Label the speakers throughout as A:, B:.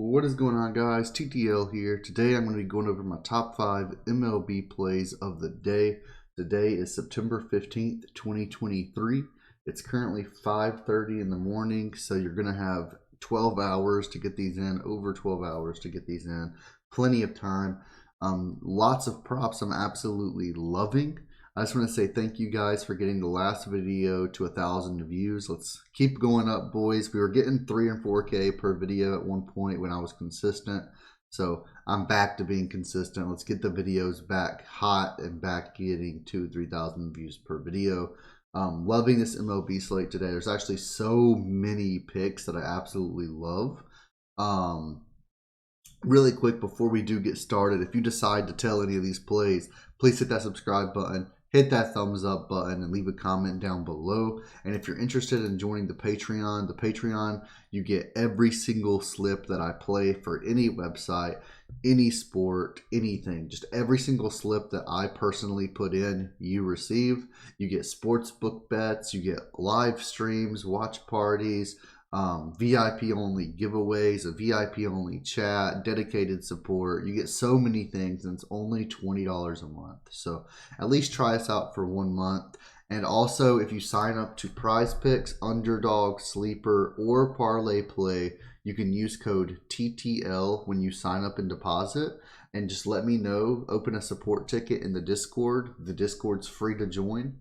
A: What is going on, guys? TTL here. Today I'm going to be going over my top 5 MLB plays of the day. Today is September 15th, 2023. It's currently 5:30 in the morning, so you're going to have 12 hours to get these in, over 12 hours to get these in. Plenty of time. Lots of props I'm absolutely loving. I just want to say thank you guys for getting the last video to 1,000 views. Let's keep going up, boys. We were getting 3 and 4K per video at one point when I was consistent. So I'm back to being consistent. Let's get the videos back hot and back getting 2,000-3,000 views per video. Loving this MLB slate today. There's actually so many picks that I absolutely love. Really quick before we do get started, if you decide to tell any of these plays, please hit that subscribe button. Hit that thumbs up button and leave a comment down below. And if you're interested in joining the Patreon, you get every single slip that I play for any website, any sport, anything. Just every single slip that I personally put in, you receive. You get sports book bets, you get live streams, watch parties, VIP only giveaways, a VIP only chat, dedicated support. You get so many things, and it's only $20 a month. So at least try us out for 1 month. And also, if you sign up to PrizePicks, Underdog, Sleeper, or Parlay Play, you can use code TTL when you sign up and deposit. And just let me know. Open a support ticket in the Discord. The Discord's free to join.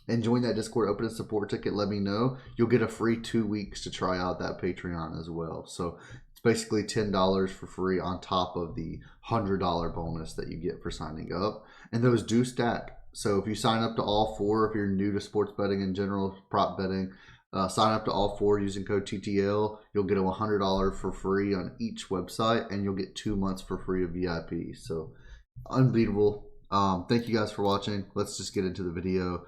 A: And join that Discord, open a support ticket, let me know. You'll get a free 2 weeks to try out that Patreon as well. So it's basically $10 for free on top of the $100 bonus that you get for signing up. And those do stack. So if you sign up to all 4, if you're new to sports betting in general, prop betting, sign up to all 4 using code TTL. You'll get a $100 for free on each website, and you'll get 2 months for free of VIP. So unbeatable. Thank you guys for watching. Let's just get into the video.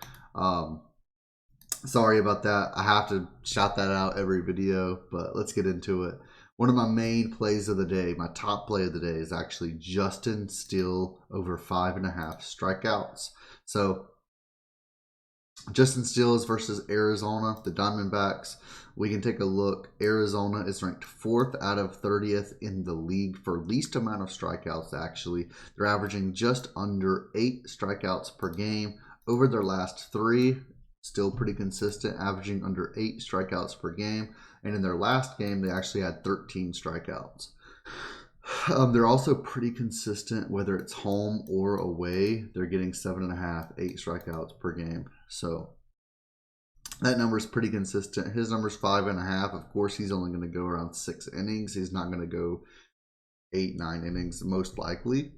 A: Sorry about that. I have to shout that out every video, but let's get into it. One of my main plays of the day, my top play of the day, is actually Justin Steele over 5.5 strikeouts. So Justin Steele is versus Arizona, the Diamondbacks. We can take a look. Arizona is ranked 4th out of 30th in the league for least amount of strikeouts, actually. They're averaging just under 8 strikeouts per game. Over their last 3, still pretty consistent, averaging under 8 strikeouts per game. And in their last game, they actually had 13 strikeouts. They're also pretty consistent, whether it's home or away. They're getting 7.5, 8 strikeouts per game. So that number is pretty consistent. His number is 5.5. Of course, he's only going to go around 6 innings. He's not going to go 8, 9 innings, most likely.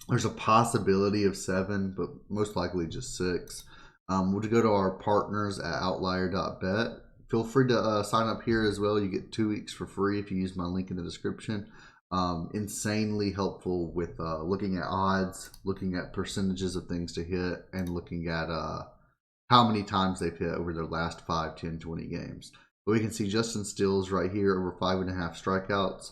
A: There's a possibility of 7, but most likely just 6. We'll go to our partners at Outlier.bet. Feel free to sign up here as well. You get 2 weeks for free if you use my link in the description. Insanely helpful with looking at odds, looking at percentages of things to hit, and looking at how many times they've hit over their last 5, 10, 20 games. But we can see Justin Steele's right here over 5.5 strikeouts.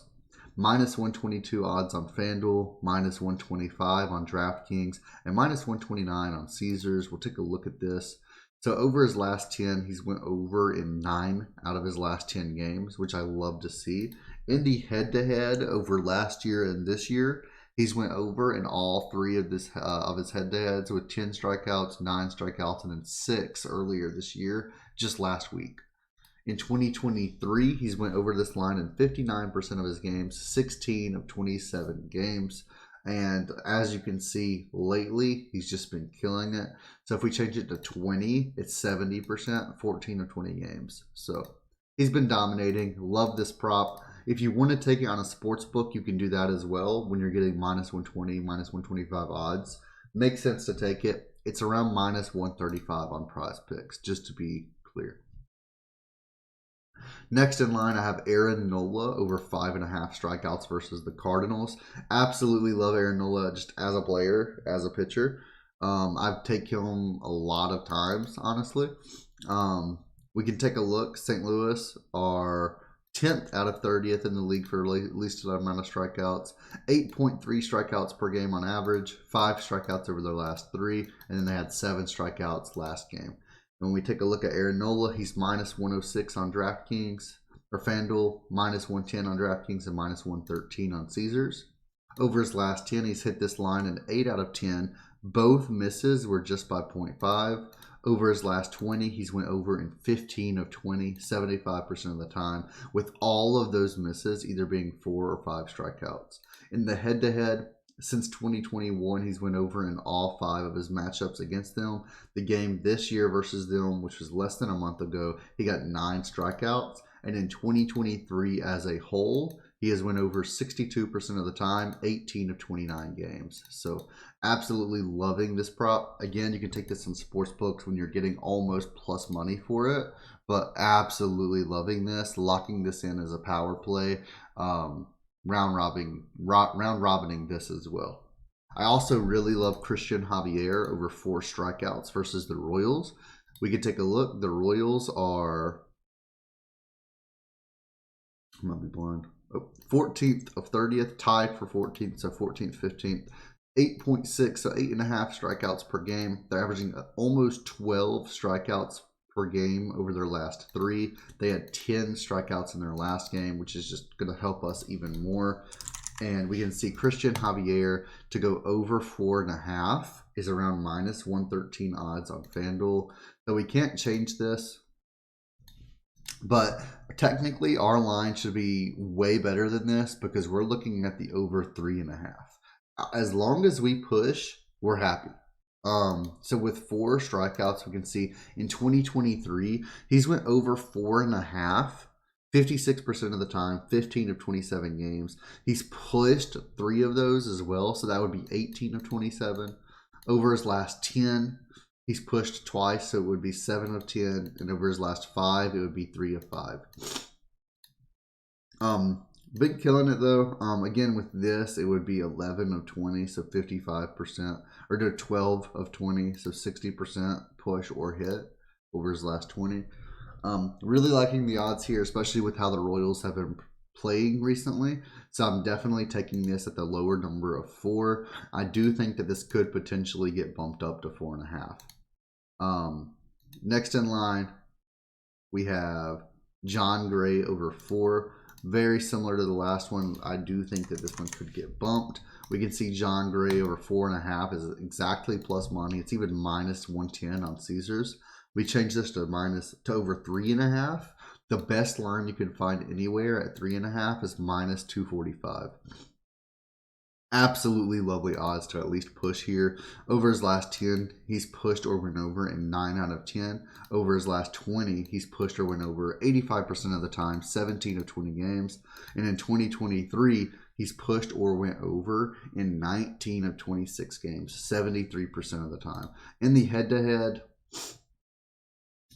A: Minus 122 odds on FanDuel, minus 125 on DraftKings, and minus 129 on Caesars. We'll take a look at this. So over his last 10, he's went over in 9 out of his last 10 games, which I love to see. In the head-to-head over last year and this year, he's went over in all 3 of his head-to-heads with 10 strikeouts, 9 strikeouts, and then 6 earlier this year, just last week. In 2023, he's went over this line in 59% of his games, 16 of 27 games. And as you can see, lately, he's just been killing it. So if we change it to 20, it's 70%, 14 of 20 games. So he's been dominating. Love this prop. If you want to take it on a sports book, you can do that as well when you're getting minus 120, minus 125 odds. Makes sense to take it. It's around minus 135 on PrizePicks, just to be clear. Next in line, I have Nola over 5.5 strikeouts versus the Cardinals. Absolutely love Nola just as a player, as a pitcher. I've taken him a lot of times, honestly. We can take a look. St. Louis are 10th out of 30th in the league for least amount of strikeouts. 8.3 strikeouts per game on average. 5 strikeouts over their last 3. And then they had 7 strikeouts last game. When we take a look at Nola, he's minus 106 on DraftKings, or FanDuel, -110 on DraftKings and -113 on Caesars. Over his last 10, he's hit this line in 8 out of 10. Both misses were just by 0.5. Over his last 20, he's went over in 15 of 20, 75% of the time, with all of those misses either being 4 or 5 strikeouts. In the head-to-head, since 2021, he's went over in all 5 of his matchups against them. The game this year versus them, which was less than a month ago, he got 9 strikeouts. And in 2023 as a whole, he has went over 62% of the time, 18 of 29 games. So absolutely loving this prop. Again, you can take this in sports books when you're getting almost plus money for it, but absolutely loving this, locking this in as a power play, round robining this as well. I also really love Christian Javier over 4 strikeouts versus the Royals. We could take a look. The Royals are, I might be blind. 14th of 30th, tied for 14th, so 14th, 15th. 8.6, so 8.5 strikeouts per game. They're averaging almost 12 strikeouts per game over their last 3. They had 10 strikeouts in their last game, which is just going to help us even more. And we can see Christian Javier to go over 4.5 is around -113 odds on FanDuel. So we can't change this, but technically our line should be way better than this because we're looking at the over 3.5. As long as we push, we're happy. So with 4 strikeouts, we can see in 2023, he's went over 4.5, 56% of the time, 15 of 27 games. He's pushed 3 of those as well, so that would be 18 of 27. Over his last 10, he's pushed twice, so it would be 7 of 10, and over his last 5, it would be 3 of 5. Been killing it though. Again, with this, it would be 11 of 20, so 55%, or to 12 of 20, so 60% push or hit over his last 20. Really liking the odds here, especially with how the Royals have been playing recently. So I'm definitely taking this at the lower number of 4. I do think that this could potentially get bumped up to 4.5. Next in line, we have Jon Gray over 4. Very similar to the last one. I do think that this one could get bumped. We can see Jon Gray over 4.5 is exactly plus money. It's even -110 on Caesars. We change this to over 3.5. The best line you can find anywhere at 3.5 is -245. Absolutely lovely odds to at least push here. Over his last 10, he's pushed or went over in 9 out of 10. Over his last 20, he's pushed or went over 85% of the time, 17 of 20 games. And in 2023, he's pushed or went over in 19 of 26 games, 73% of the time. In the head-to-head,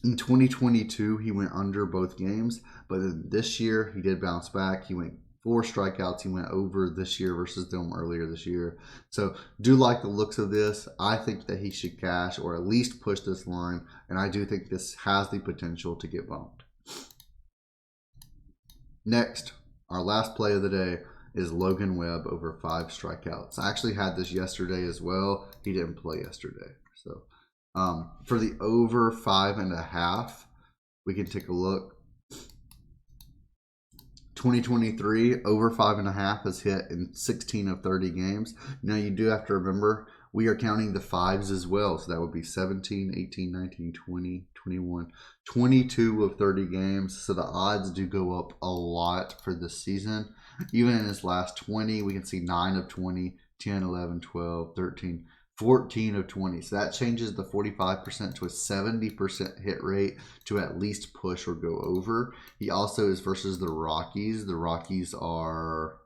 A: in 2022, he went under both games, but this year he did bounce back. He went 4 strikeouts. He went over this year versus them earlier this year. So do like the looks of this. I think that he should cash or at least push this line, and I do think this has the potential to get bumped. Next, our last play of the day is Logan Webb over 5 strikeouts. I actually had this yesterday as well. He didn't play yesterday. So for the over 5.5, we can take a look. 2023, over 5.5 has hit in 16 of 30 games. Now you do have to remember, we are counting the 5s as well. So that would be 17, 18, 19, 20, 21, 22 of 30 games. So the odds do go up a lot for this season. Even in his last 20, we can see 9 of 20, 10, 11, 12, 13, 14 of 20. So that changes the 45% to a 70% hit rate to at least push or go over. He also is versus the Rockies. The Rockies are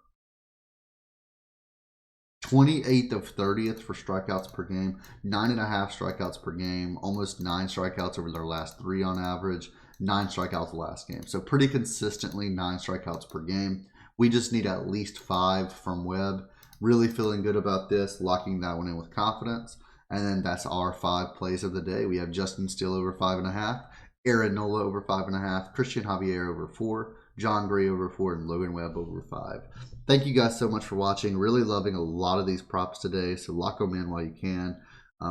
A: 28th of 30th for strikeouts per game, 9.5 strikeouts per game, almost 9 strikeouts over their last 3 on average, 9 strikeouts last game. So pretty consistently 9 strikeouts per game. We just need at least 5 from Webb. Really feeling good about this, locking that one in with confidence. And then that's our 5 plays of the day. We have Justin Steele over 5.5, Aaron Nola over 5.5, Christian Javier over 4, Jon Gray over 4, and Logan Webb over 5. Thank you guys so much for watching. Really loving a lot of these props today, so lock them in while you can.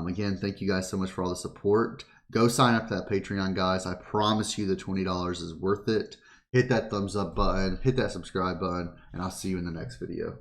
A: Again, thank you guys so much for all the support. Go sign up to that Patreon, guys. I promise you the $20 is worth it. hit that thumbs up button, hit that subscribe button, and I'll see you in the next video.